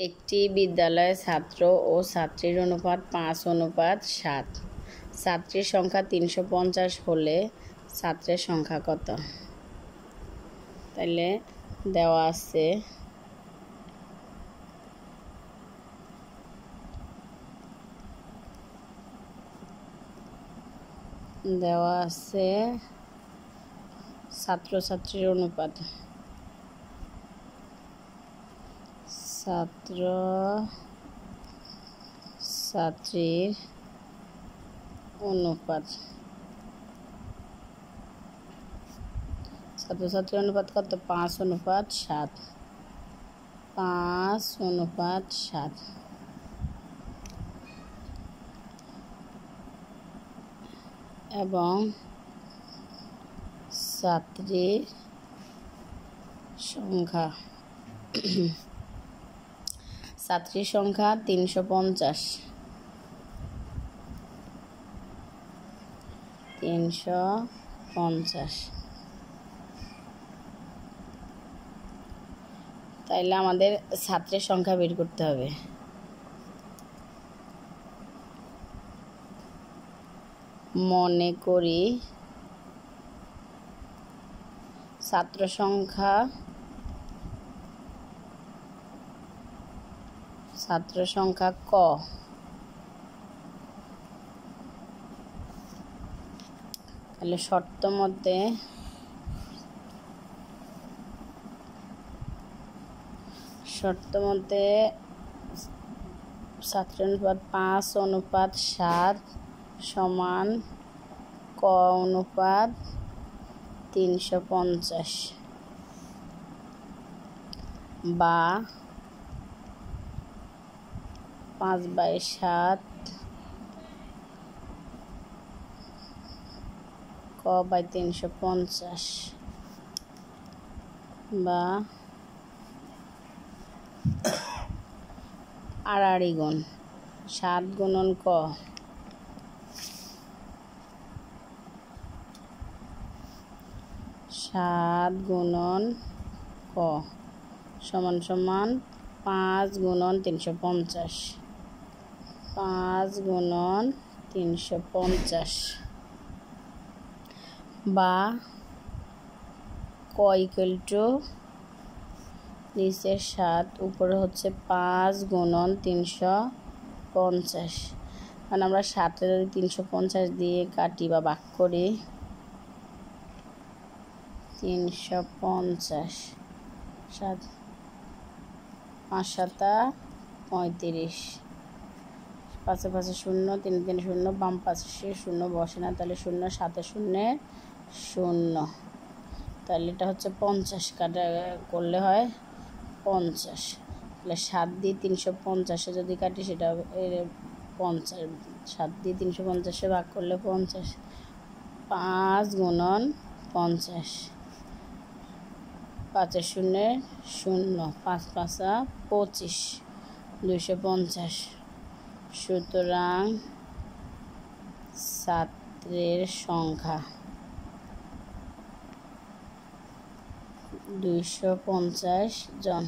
একটি বিদ্যালয়ে ছাত্র ও ছাত্রীর অনুপাত 5:7। ছাত্রীর সংখ্যা 350 হলে ছাত্রের সংখ্যা কত? তাহলে দেওয়া আছে ছাত্র ছাত্রীর অনুপাত। ছাত্র ছাত্রীর অনুপাত কত? 5:7। 5:7 এবং ছাত্রীর সংখ্যা 350। 350। তাইলে আমাদের ছাত্রের সংখ্যা বের করতে হবে। মনে করি ছাত্র সংখ্যা ক। তাহলে শর্ত মতে ছাত্র অনুপাত 5:7 সমান ক অনুপাত 350 বা 5/7 ক/350 বা 8 গুণ 7 গুণন ক। 7 গুণন ক সমান 5 গুণন 350। 5 গুণন 350 বা ক ইকুয়াল টু নিচের 7 উপরে হচ্ছে 5 গুণন 350। কারণ আমরা 7 যদি 350 দিয়ে কাটি বা ভাগ করি 350 7 5 7 35। 5 5 0 3 3 0 বাম পাশে 0 বসে না, তাহলে 0 7 0 0। তাহলে এটা হচ্ছে 50 কাটা করলে হয় 50। তাহলে 7 দিয়ে 350 যদি কাটি সেটা হবে 50। 7 দিয়ে 350 ভাগ করলে 50। 5 গুণন 50। 5 0 0 5 5 25 250। সুতরাং ছাত্রের সংখ্যা 250 জন।